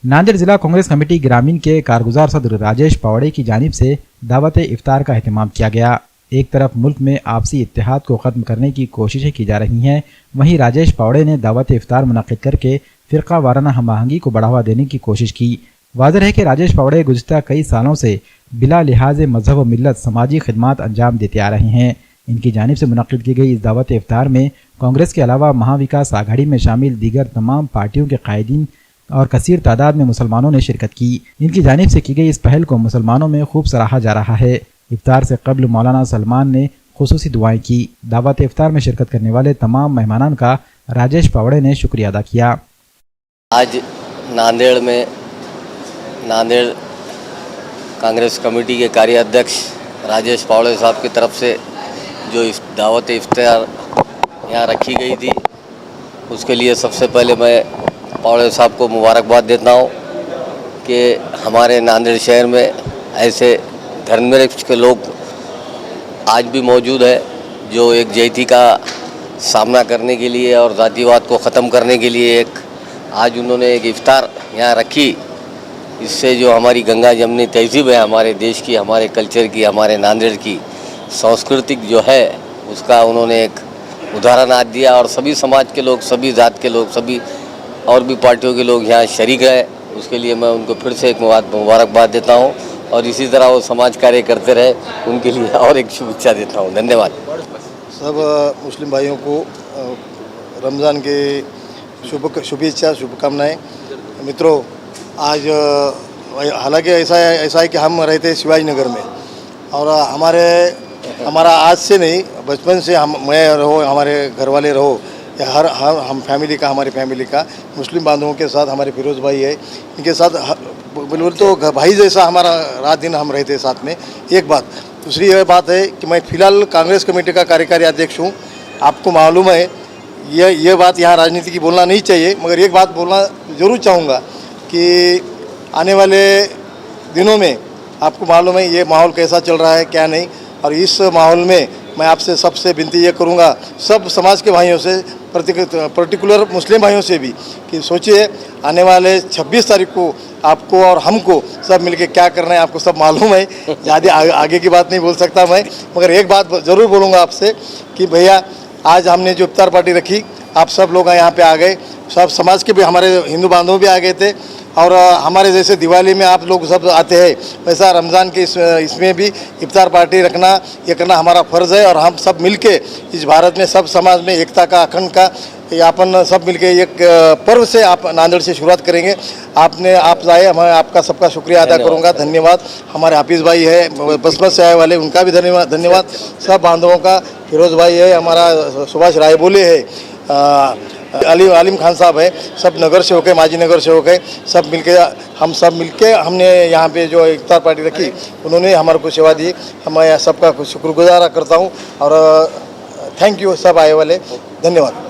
नांदेड़ जिला कांग्रेस कमेटी ग्रामीण के कारगुजार सदर राजेश पावड़े की जानिब से दावत इफ्तार का एहतमाम किया गया। एक तरफ मुल्क में आपसी इत्तेहाद को खत्म करने की कोशिशें की जा रही हैं, वहीं राजेश पावड़े ने दावत इफ्तार मुनक्किद करके फिरका वाराना हम आहंगी को बढ़ावा देने की कोशिश की। वाज़ेह है कि राजेश पावड़े गुज़िश्ता कई सालों से बिला लिहाज मजहब व मिल्लत समाजी खिदमात अंजाम देते आ रहे हैं। इनकी जानिब से मुनक्किद की गई इस दावत इफ्तार में कांग्रेस के अलावा महाविकास आघाड़ी में शामिल दीगर तमाम पार्टियों के कायदीन और कसीर तादाद में मुसलमानों ने शिरकत की। इनकी जानिब से की गई इस पहल को मुसलमानों में खूब सराहा जा रहा है। इफ्तार से कबल मौलाना सलमान ने खुसूसी दुआएं की। दावत इफ्तार में शिरकत करने वाले तमाम मेहमानान का राजेश पावड़े ने शुक्रिया अदा किया। आज नांदेड़ में नांदेड़ कांग्रेस कमेटी के कार्याध्यक्ष राजेश पावड़े साहब की तरफ से जो दावत इफ्तार यहाँ रखी गई थी, उसके लिए सबसे पहले मैं पावड़े साहब को मुबारकबाद देता हूँ कि हमारे नांदेड़ शहर में ऐसे धर्मनिरपेक्ष के लोग आज भी मौजूद है जो एक जयती का सामना करने के लिए और जातिवाद को ख़त्म करने के लिए आज उन्होंने एक इफ्तार यहाँ रखी। इससे जो हमारी गंगा जमनी तहजीब है, हमारे देश की, हमारे कल्चर की, हमारे नांदेड़ की सांस्कृतिक जो है, उसका उन्होंने एक उदाहरण आज दिया और सभी समाज के लोग, सभी जात के लोग, सभी और भी पार्टियों के लोग यहाँ शरीक है। उसके लिए मैं उनको फिर से एक मुबारकबाद देता हूँ और इसी तरह वो समाज कार्य करते रहे, उनके लिए और एक शुभेच्छा देता हूँ। धन्यवाद। सब मुस्लिम भाइयों को रमज़ान के शुभेच्छा, शुभकामनाएं। मित्रों, आज हालांकि ऐसा है कि हम रहते शिवाजी नगर में और हमारा आज से नहीं, बचपन से मैं रहो, हमारे घर वाले रहो, या हम फैमिली का, हमारी फैमिली का मुस्लिम बांधवों के साथ हमारे फिरोज़ भाई है, इनके साथ बिल्कुल तो भाई जैसा हमारा रात दिन हम रहते साथ में। एक बात। दूसरी यह बात है कि मैं फ़िलहाल कांग्रेस कमेटी का कार्यकारी अध्यक्ष हूँ। आपको मालूम है, ये बात यहाँ राजनीति की बोलना नहीं चाहिए, मगर एक बात बोलना ज़रूर चाहूँगा कि आने वाले दिनों में आपको मालूम है ये माहौल कैसा चल रहा है, क्या नहीं। और इस माहौल में मैं आपसे सबसे विनती ये करूँगा, सब समाज के भाइयों से, पर्टिकुलर मुस्लिम भाइयों से भी, कि सोचिए आने वाले 26 तारीख को आपको और हमको सब मिलके क्या करना है, आपको सब मालूम है। ज़्यादा आगे की बात नहीं बोल सकता मैं, मगर एक बात ज़रूर बोलूँगा आपसे कि भैया आज हमने जो इफ्तार पार्टी रखी, आप सब लोग यहाँ पे आ गए, सब समाज के भी, हमारे हिंदू बांधव भी आ गए थे। और हमारे जैसे दिवाली में आप लोग सब आते हैं, वैसा रमज़ान के इसमें भी इफ्तार पार्टी रखना, ये करना हमारा फ़र्ज़ है। और हम सब मिलके इस भारत में सब समाज में एकता का, अखंड का, अपन सब मिलके एक पर्व से आप नांदेड़ से शुरुआत करेंगे। आप आए, मैं आपका सबका शुक्रिया अदा करूँगा। धन्यवाद। हमारे हाफिज़ भाई है बचपन से आए वाले, उनका भी धन्यवाद। सब बांधवों का, फिरोज़ भाई है, हमारा सुभाष रायबोले है, आलिम खान साहब है, सब नगर से होकर, माजी नगर से होकर सब मिलके हमने यहाँ पे जो इफ्तार पार्टी रखी, उन्होंने हमारे को सेवा दी। मैं सबका शुक्रगुजार करता हूँ और थैंक यू सब आए वाले। धन्यवाद।